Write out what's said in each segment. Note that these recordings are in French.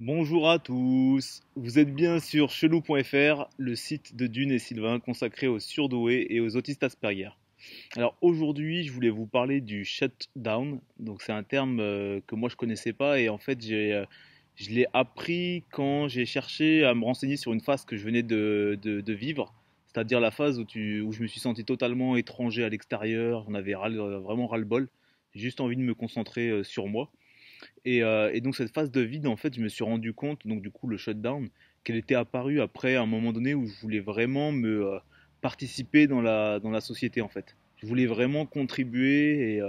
Bonjour à tous, vous êtes bien sur chelou.fr, le site de Dune et Sylvain consacré aux surdoués et aux autistes Asperger. Alors aujourd'hui, je voulais vous parler du shutdown. Donc c'est un terme que moi je connaissais pas et en fait je l'ai appris quand j'ai cherché à me renseigner sur une phase que je venais de vivre, c'est-à-dire la phase où je me suis senti totalement étranger à l'extérieur, on avait vraiment ras-le-bol, j'ai juste envie de me concentrer sur moi. Et donc cette phase de vide, en fait, je me suis rendu compte, donc du coup le shutdown, qu'elle était apparue après un moment donné où je voulais vraiment me participer dans la société, en fait. Je voulais vraiment contribuer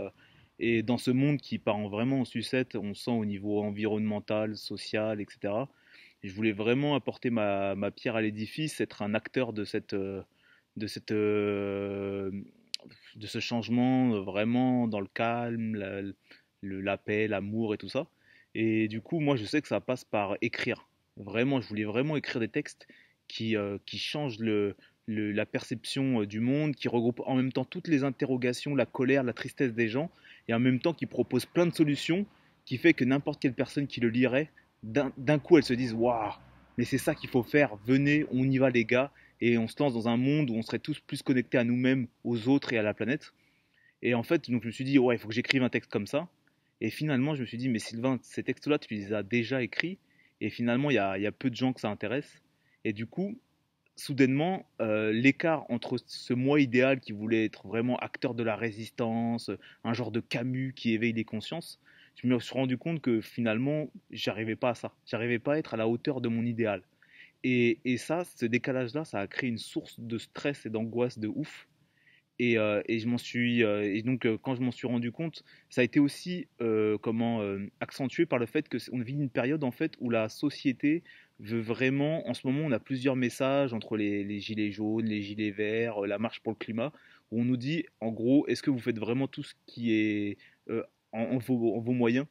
et dans ce monde qui part vraiment en sucette, on sent au niveau environnemental, social, etc. Je voulais vraiment apporter ma pierre à l'édifice, être un acteur de cette, euh, de ce changement vraiment dans le calme, la paix, l'amour et tout ça. Et du coup, moi, je sais que ça passe par écrire. Vraiment, je voulais vraiment écrire des textes qui changent la perception du monde, qui regroupent en même temps toutes les interrogations, la colère, la tristesse des gens, et en même temps qui proposent plein de solutions, qui fait que n'importe quelle personne qui le lirait, d'un coup, elle se dise waouh, mais c'est ça qu'il faut faire, venez, on y va les gars, et on se lance dans un monde où on serait tous plus connectés à nous-mêmes, aux autres et à la planète. Et en fait, donc je me suis dit, ouais, il faut que j'écrive un texte comme ça. Et finalement, je me suis dit, mais Sylvain, ces textes-là, tu les as déjà écrits. Et finalement, il y a peu de gens que ça intéresse. Et du coup, soudainement, l'écart entre ce moi idéal qui voulait être vraiment acteur de la résistance, un genre de Camus qui éveille les consciences, je me suis rendu compte que finalement, j'arrivais pas à ça. J'arrivais pas à être à la hauteur de mon idéal. Et ça, ce décalage-là, ça a créé une source de stress et d'angoisse de ouf. Et donc quand je m'en suis rendu compte, ça a été aussi accentué par le fait que on vit une période en fait où la société veut vraiment, en ce moment, on a plusieurs messages entre les gilets jaunes, les gilets verts, la marche pour le climat, où on nous dit en gros, est-ce que vous faites vraiment tout ce qui est euh, en vos moyens,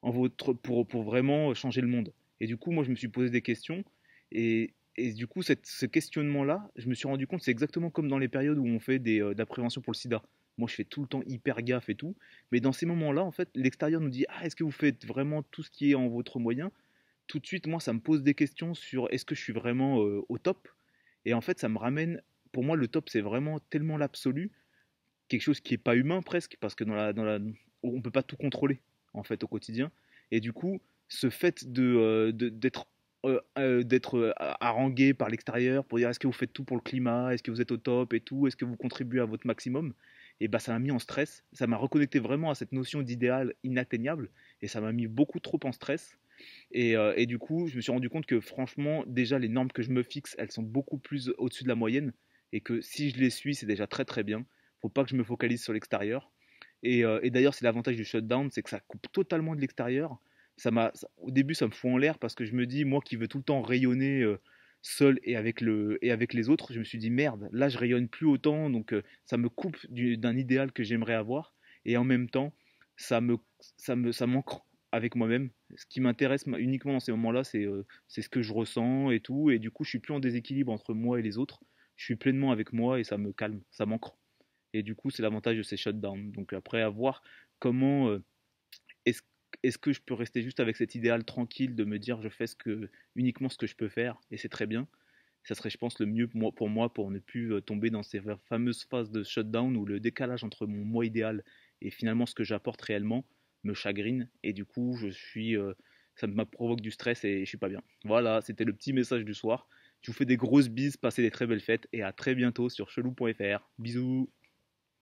pour vraiment changer le monde. Et du coup, moi, je me suis posé des questions et du coup, ce questionnement-là, je me suis rendu compte, c'est exactement comme dans les périodes où on fait de la prévention pour le sida. Moi, je fais tout le temps hyper gaffe et tout. Mais dans ces moments-là, en fait, l'extérieur nous dit, ah, est-ce que vous faites vraiment tout ce qui est en votre moyen? Tout de suite, moi, ça me pose des questions sur est-ce que je suis vraiment au top? Et en fait, ça me ramène, pour moi, le top, c'est vraiment tellement l'absolu, quelque chose qui est pas humain presque, parce que on peut pas tout contrôler, en fait, au quotidien. Et du coup, ce fait d'être harangué par l'extérieur pour dire est-ce que vous faites tout pour le climat, est-ce que vous êtes au top et tout, est-ce que vous contribuez à votre maximum, et bah ça m'a mis en stress, ça m'a reconnecté vraiment à cette notion d'idéal inatteignable, et ça m'a mis beaucoup trop en stress. Et du coup, je me suis rendu compte que franchement, déjà les normes que je me fixe, elles sont beaucoup plus au-dessus de la moyenne, et que si je les suis, c'est déjà très très bien. Faut pas que je me focalise sur l'extérieur. Et d'ailleurs, c'est l'avantage du shutdown, c'est que ça coupe totalement de l'extérieur. Au début, ça me fout en l'air parce que je me dis, moi qui veux tout le temps rayonner seul et avec les autres, je me suis dit, merde, là je rayonne plus autant, donc ça me coupe d'un idéal que j'aimerais avoir. Et en même temps, ça me, ça m'ancre avec moi-même. Ce qui m'intéresse uniquement dans ces moments-là, c'est ce que je ressens et tout. Et du coup, je suis plus en déséquilibre entre moi et les autres. Je suis pleinement avec moi et ça me calme, ça m'ancre. Et du coup, c'est l'avantage de ces shutdowns. Donc après, à voir comment est-ce est-ce que je peux rester juste avec cet idéal tranquille de me dire je fais uniquement ce que je peux faire et c'est très bien. Ça serait, je pense, le mieux pour ne plus tomber dans ces fameuses phases de shutdown où le décalage entre mon moi idéal et finalement ce que j'apporte réellement me chagrine et du coup ça me provoque du stress et je suis pas bien. Voilà, c'était le petit message du soir. Je vous fais des grosses bises, passez des très belles fêtes et à très bientôt sur chelou.fr. Bisous.